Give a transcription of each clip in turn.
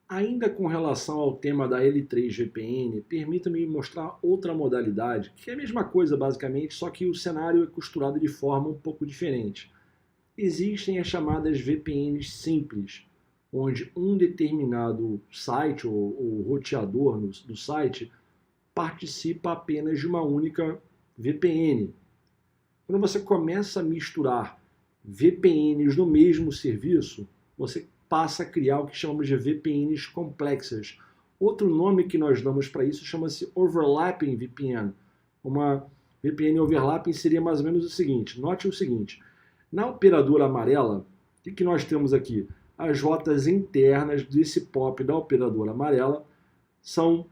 Ainda com relação ao tema da L3 VPN, permita-me mostrar outra modalidade, que é a mesma coisa basicamente, só que o cenário é costurado de forma um pouco diferente. Existem as chamadas VPNs simples, onde um determinado site ou roteador do site participa apenas de uma única VPN. Quando você começa a misturar VPNs no mesmo serviço, você passa a criar o que chamamos de VPNs complexas. Outro nome que nós damos para isso chama-se Overlapping VPN. Uma VPN Overlapping seria mais ou menos o seguinte, note o seguinte, na operadora amarela, o que nós temos aqui? As rotas internas desse POP da operadora amarela são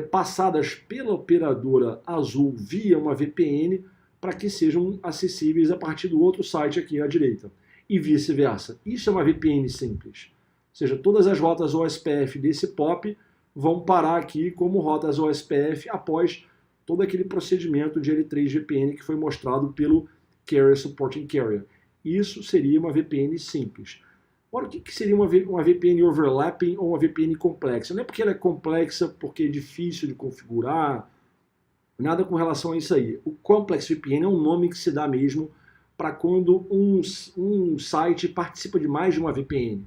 passadas pela operadora azul via uma VPN para que sejam acessíveis a partir do outro site aqui à direita. E vice-versa. Isso é uma VPN simples. Ou seja, todas as rotas OSPF desse POP vão parar aqui como rotas OSPF após todo aquele procedimento de L3 VPN que foi mostrado pelo Carrier Supporting Carrier. Isso seria uma VPN simples. Agora, o que seria uma VPN overlapping ou uma VPN complexa? Não é porque ela é complexa porque é difícil de configurar, nada com relação a isso aí. O Complex VPN é um nome que se dá mesmo para quando um site participa de mais de uma VPN.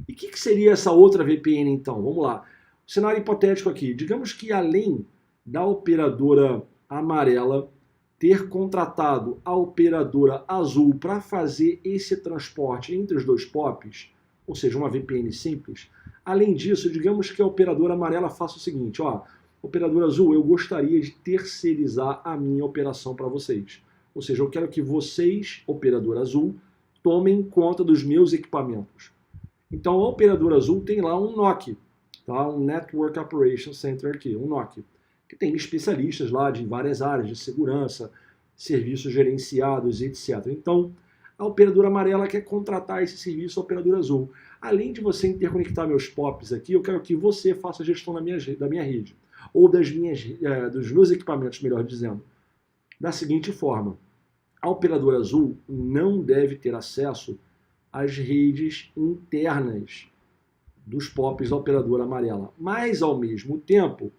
E o que seria essa outra VPN então? Vamos lá. Cenário hipotético aqui. Digamos que além da operadora amarela ter contratado a operadora azul para fazer esse transporte entre os dois POPs, ou seja, uma VPN simples, além disso, digamos que a operadora amarela faça o seguinte, ó, operadora azul, eu gostaria de terceirizar a minha operação para vocês. Ou seja, eu quero que vocês, operadora azul, tomem conta dos meus equipamentos. Então, a operadora azul tem lá um NOC, tá? Um Network Operations Center aqui, um NOC, que tem especialistas lá de várias áreas de segurança, serviços gerenciados, etc. Então, a operadora amarela quer contratar esse serviço à operadora azul. Além de você interconectar meus POPs aqui, eu quero que você faça a gestão da minha rede, ou dos meus equipamentos, melhor dizendo, da seguinte forma. A operadora azul não deve ter acesso às redes internas dos POPs da operadora amarela, mas, ao mesmo tempo,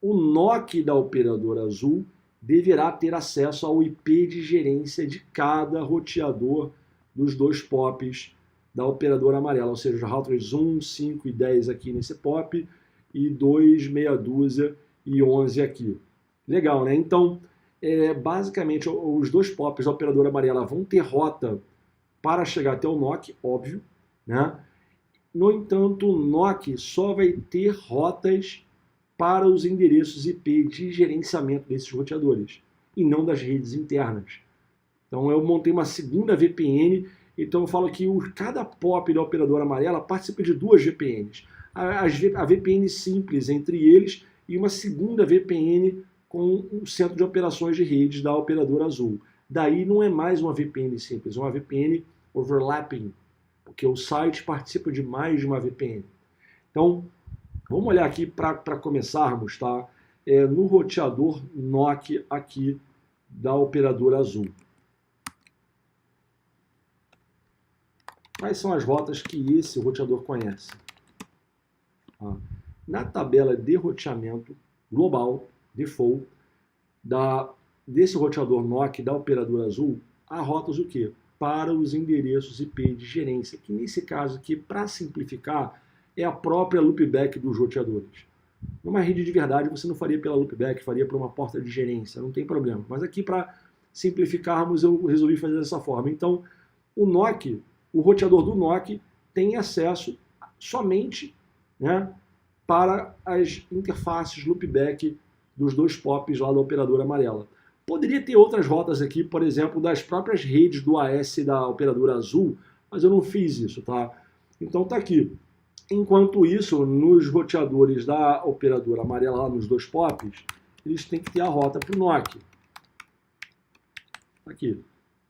o NOC da operadora azul deverá ter acesso ao IP de gerência de cada roteador dos dois POPs da operadora amarela, ou seja, os routers 1, 5 e 10 aqui nesse POP e 2, meia dúzia e 11 aqui. Legal, né? Então, basicamente, os dois POPs da operadora amarela vão ter rota para chegar até o NOC, óbvio, né? No entanto, o NOC só vai ter rotas para os endereços IP de gerenciamento desses roteadores, e não das redes internas. Então eu montei uma segunda VPN, então eu falo que cada POP da operadora amarela participa de duas VPNs. A VPN simples entre eles e uma segunda VPN com o centro de operações de redes da operadora azul. Daí não é mais uma VPN simples, é uma VPN overlapping, porque o site participa de mais de uma VPN. Então, vamos olhar aqui para começarmos, tá? No roteador NOC aqui da operadora azul. Quais são as rotas que esse roteador conhece? Na tabela de roteamento global, default, desse roteador NOC da operadora azul, há rotas o quê? Para os endereços IP de gerência, que nesse caso aqui, para simplificar, é a própria loopback dos roteadores. Numa rede de verdade, você não faria pela loopback, faria por uma porta de gerência, não tem problema. Mas aqui, para simplificarmos, eu resolvi fazer dessa forma. Então, o NOC, o roteador do NOC, tem acesso somente, né, para as interfaces loopback dos dois POPs lá da operadora amarela. Poderia ter outras rotas aqui, por exemplo, das próprias redes do AS da operadora azul, mas eu não fiz isso, tá? Então tá aqui. Enquanto isso, nos roteadores da operadora amarela, lá nos dois POPs, eles têm que ter a rota para o NOC. Aqui.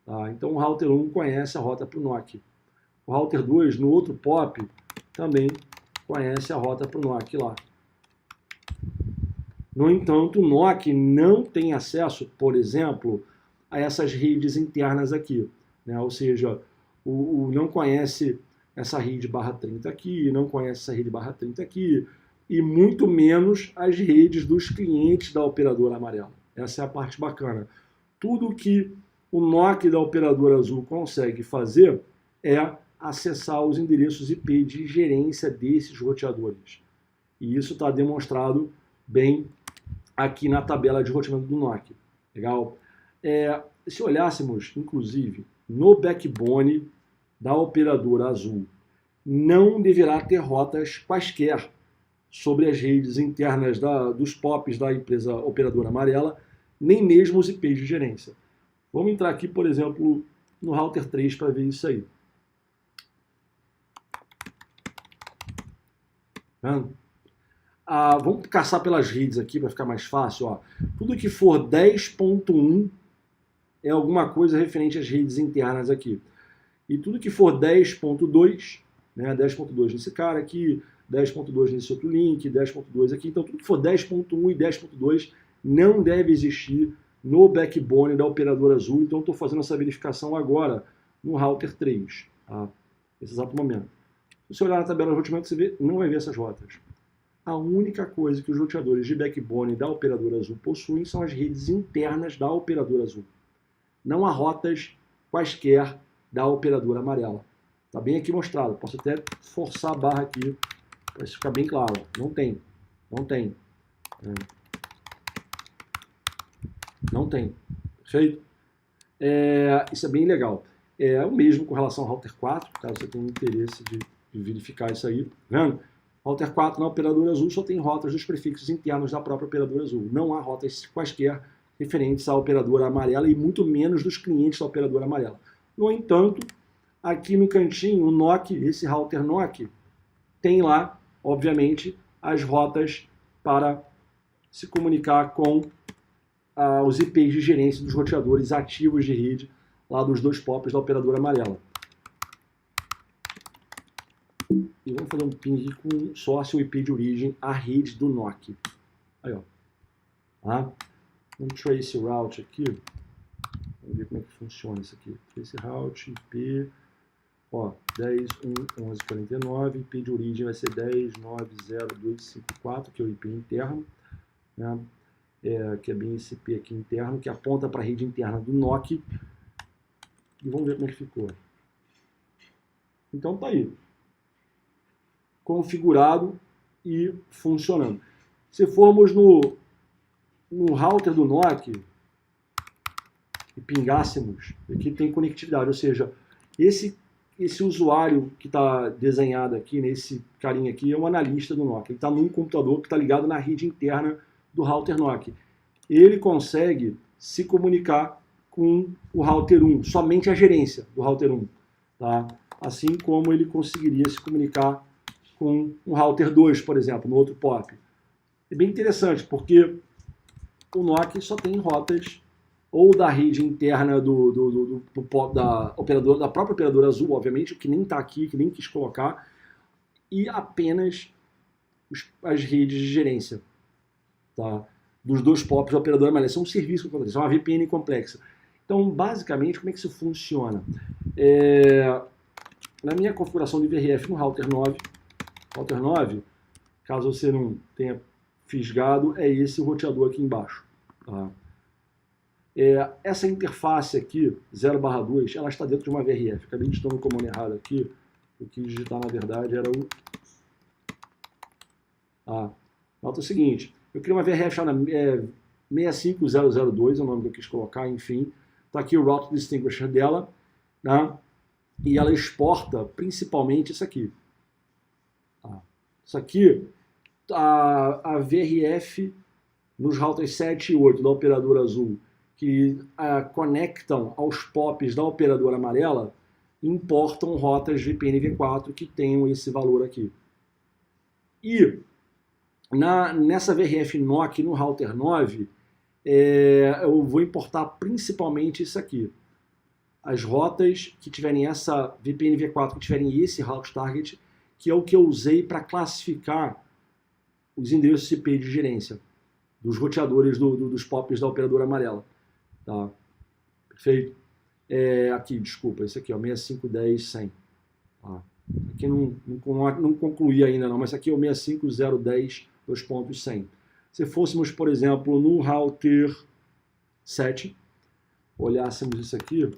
Tá? Então o router 1 conhece a rota para o NOC. O router 2, no outro POP, também conhece a rota para o NOC lá. No entanto, o NOC não tem acesso, por exemplo, a essas redes internas aqui, né? Ou seja, não conhece essa rede /30 aqui, não conhece essa rede /30 aqui, e muito menos as redes dos clientes da operadora amarela. Essa é a parte bacana. Tudo que o NOC da operadora azul consegue fazer é acessar os endereços IP de gerência desses roteadores. E isso está demonstrado bem aqui na tabela de roteamento do NOC. Legal? Se olhássemos, inclusive, no backbone da operadora azul, não deverá ter rotas quaisquer sobre as redes internas dos POPs da empresa operadora amarela, nem mesmo os IPs de gerência. Vamos entrar aqui, por exemplo, no router 3 para ver isso aí. Vamos caçar pelas redes aqui para ficar mais fácil. Ó. Tudo que for 10.1 é alguma coisa referente às redes internas aqui. E tudo que for 10.2, né, 10.2 nesse cara aqui, 10.2 nesse outro link, 10.2 aqui. Então, tudo que for 10.1 e 10.2 não deve existir no backbone da operadora azul. Então, estou fazendo essa verificação agora no router 3, tá? Nesse exato momento. Se você olhar na tabela de roteamento, você não vai ver essas rotas. A única coisa que os roteadores de backbone da operadora azul possuem são as redes internas da operadora azul. Não há rotas quaisquer da operadora amarela. Está bem aqui mostrado. Posso até forçar a barra aqui para isso ficar bem claro. Não tem. Não tem. Não tem. Perfeito? Isso é bem legal. É o mesmo com relação ao router 4, caso você tenha interesse de verificar isso aí. Tá vendo? Router 4 na operadora azul só tem rotas dos prefixos internos da própria operadora azul. Não há rotas quaisquer referentes à operadora amarela e muito menos dos clientes da operadora amarela. No entanto, aqui no cantinho, o NOC, esse router NOC, tem lá, obviamente, as rotas para se comunicar com os IPs de gerência dos roteadores ativos de rede lá dos dois POPs da operadora amarela. E vamos fazer um ping aqui com só seu IP de origem, a rede do NOC. Aí, ó. Tá? Vamos trace route aqui. Vamos ver como é que funciona isso aqui. Trace route, IP, ó, 10.1.11.49, IP de origem vai ser 10.9.0.254, que é o IP interno, né? Que é bem esse IP aqui interno, que aponta para a rede interna do NOC. E vamos ver como é que ficou. Então tá aí. Configurado e funcionando. Se formos no router do NOC e pingássemos, aqui tem conectividade, ou seja, esse usuário que está desenhado aqui, nesse carinha aqui, é um analista do NOC. Ele está num computador que está ligado na rede interna do router NOC. Ele consegue se comunicar com o router 1, somente a gerência do router 1. Tá? Assim como ele conseguiria se comunicar com o router 2, por exemplo, no outro POP. É bem interessante, porque o NOC só tem rotas ou da rede interna do POP, da própria operadora azul, obviamente, que nem está aqui, que nem quis colocar, e apenas as redes de gerência, tá? Dos dois POPs da operadora amarela. Isso é um serviço que acontece, é uma VPN complexa. Então, basicamente, como é que isso funciona? Na minha configuração de VRF no router 9, caso você não tenha fisgado, é esse roteador aqui embaixo. Tá? Essa interface aqui, 0/2, ela está dentro de uma VRF. Acabei digitando o comando errado aqui. O que digitar, na verdade, era o... Nota o seguinte, eu criei uma VRF chamada 65002, é o nome que eu quis colocar, enfim. Está aqui o Route Distinguisher dela, né? E ela exporta principalmente isso aqui. Isso aqui, a VRF nos routers 7 e 8 da operadora azul, que conectam aos POPs da operadora amarela, importam rotas VPN V4 que tenham esse valor aqui. E nessa VRF NOC no router 9, eu vou importar principalmente isso aqui. As rotas que tiverem essa VPN V4, que tiverem esse route target, que é o que eu usei para classificar os endereços IP de gerência dos roteadores dos POPs da operadora amarela. Tá? Perfeito? Aqui, desculpa, esse aqui, ó, 6510.100. Tá? Aqui não concluí ainda não, mas aqui é o 65010.2.100. Se fôssemos, por exemplo, no router 7, olhássemos isso aqui,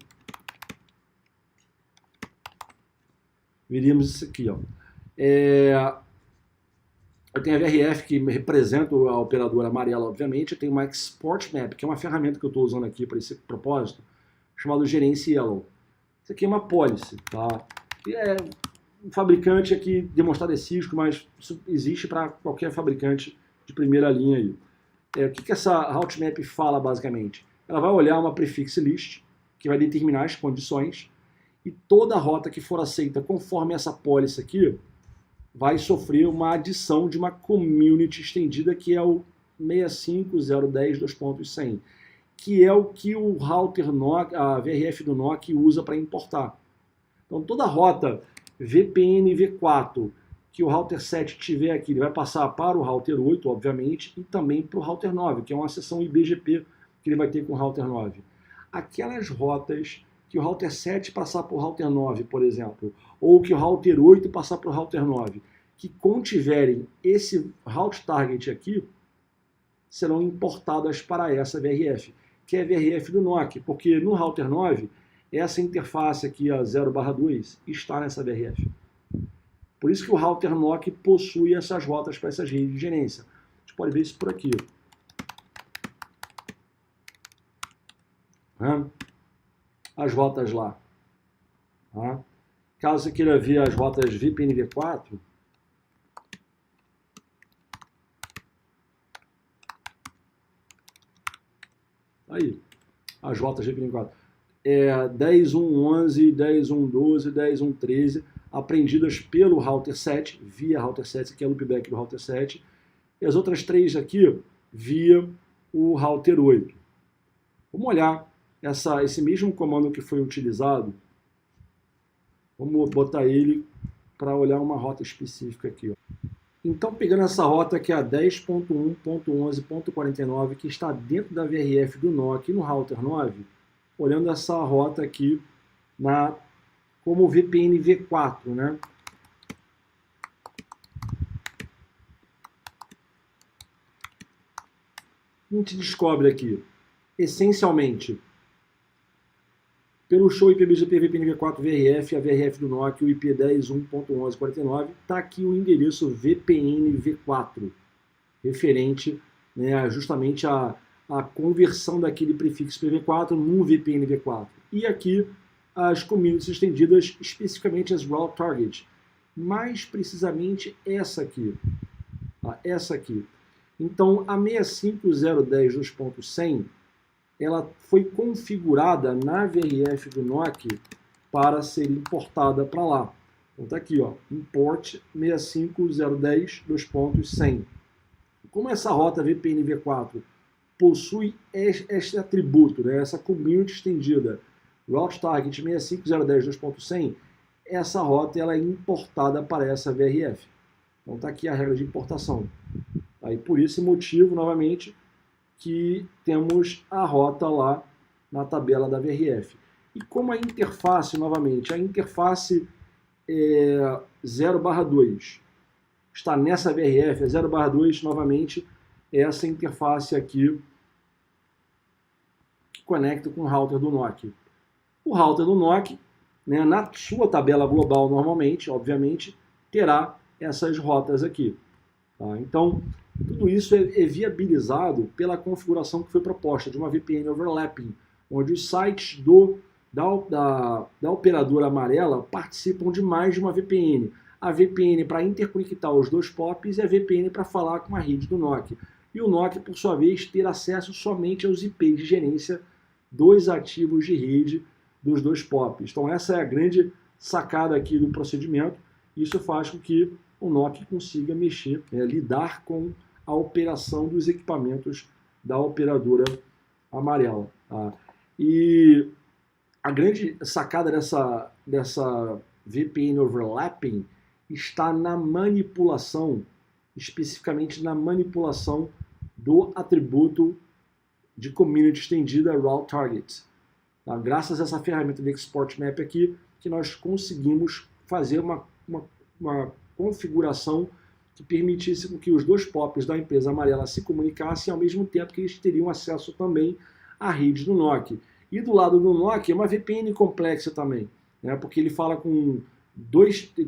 veríamos isso aqui, ó. Eu tenho a VRF que representa a operadora amarela, obviamente. Eu tenho uma Export Map, que é uma ferramenta que eu estou usando aqui para esse propósito, chamado Gerência Yellow. Isso aqui é uma policy, tá? E é um fabricante aqui demonstrado é Cisco, mas isso existe para qualquer fabricante de primeira linha aí. O que essa Route Map fala basicamente? Ela vai olhar uma prefix list, que vai determinar as condições, e toda rota que for aceita conforme essa policy aqui, vai sofrer uma adição de uma community estendida, que é o 65010.2.100, que é o que o router NOC, a VRF do NOC usa para importar. Então toda rota VPN V4 que o router 7 tiver aqui, ele vai passar para o router 8, obviamente, e também para o router 9, que é uma seção IBGP que ele vai ter com o router 9. Aquelas rotas que o router 7 passar para o router 9, por exemplo, ou que o router 8 passar para o router 9, que contiverem esse route target aqui, serão importadas para essa VRF, que é a VRF do NOC, porque no router 9, essa interface aqui, a 0/2, está nessa VRF. Por isso que o router NOC possui essas rotas para essas redes de gerência. A gente pode ver isso por aqui. As rotas lá. Caso você queira ver as rotas VPN V4, aí, as rotas VPN V4. 10.1.11, 10.1.12, 10.1.13, aprendidas pelo router 7, via router 7, aqui é o loopback do router 7, e as outras 3 aqui via o router 8. Vamos olhar esse mesmo comando que foi utilizado, vamos botar ele para olhar uma rota específica aqui. Ó. Então, pegando essa rota que é a 10.1.11.49, que está dentro da VRF do NOC no router 9, olhando essa rota aqui como VPN V4, né? A gente descobre aqui, essencialmente, pelo show IPBGP VPN V4 VRF, a VRF do NOC, o IP 10.1.11.49, está aqui o endereço VPN V4, referente, né, justamente a conversão daquele prefixo PV4 num VPN V4. E aqui as communities estendidas, especificamente as Route Target. Mais precisamente essa aqui. Essa aqui. Então, a 65010.2.100, ela foi configurada na VRF do NOC para ser importada para lá. Então está aqui, ó, import 65010.2.100. Como essa rota VPN V4 possui este atributo, né, essa community estendida, Route Target 65010.2.100, essa rota ela é importada para essa VRF. Então está aqui a regra de importação. Aí, por esse motivo, novamente, que temos a rota lá na tabela da VRF. E como a interface, novamente, a interface 0/2 está nessa VRF, a 0/2, novamente, é essa interface aqui que conecta com o router do NOC. O router do NOC, né, na sua tabela global, normalmente, obviamente, terá essas rotas aqui. Tá? Então, tudo isso é viabilizado pela configuração que foi proposta de uma VPN overlapping, onde os sites da operadora amarela participam de mais de uma VPN. A VPN para interconectar os dois POPs e a VPN para falar com a rede do NOC. E o NOC, por sua vez, ter acesso somente aos IPs de gerência dos ativos de rede dos dois POPs. Então essa é a grande sacada aqui do procedimento. Isso faz com que o NOC consiga mexer, lidar com a operação dos equipamentos da operadora amarela. Tá? E a grande sacada dessa VPN overlapping está na manipulação, especificamente na manipulação do atributo de community estendida Route Target. Tá? Graças a essa ferramenta de Export Map aqui, que nós conseguimos fazer uma uma configuração que permitisse que os dois POPs da empresa amarela se comunicassem ao mesmo tempo que eles teriam acesso também à rede do NOC. E do lado do NOC é uma VPN complexa também, né, porque ele fala com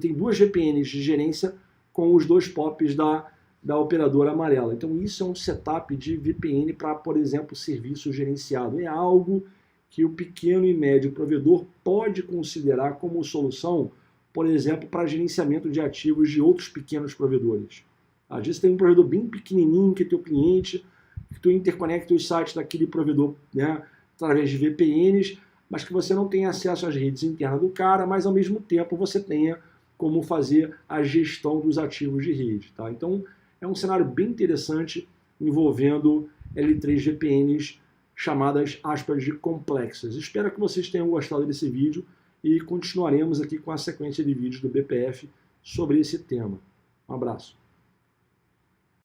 tem duas VPNs de gerência com os dois POPs da operadora amarela. Então isso é um setup de VPN para, por exemplo, serviço gerenciado. É algo que o pequeno e médio provedor pode considerar como solução, por exemplo, para gerenciamento de ativos de outros pequenos provedores. Às vezes tem um provedor bem pequenininho que é teu cliente, que tu interconecta os sites daquele provedor, né, através de VPNs, mas que você não tem acesso às redes internas do cara, mas ao mesmo tempo você tenha como fazer a gestão dos ativos de rede. Tá? Então é um cenário bem interessante envolvendo L3 VPNs chamadas aspas de complexas. Espero que vocês tenham gostado desse vídeo e continuaremos aqui com a sequência de vídeos do BPF sobre esse tema. Um abraço.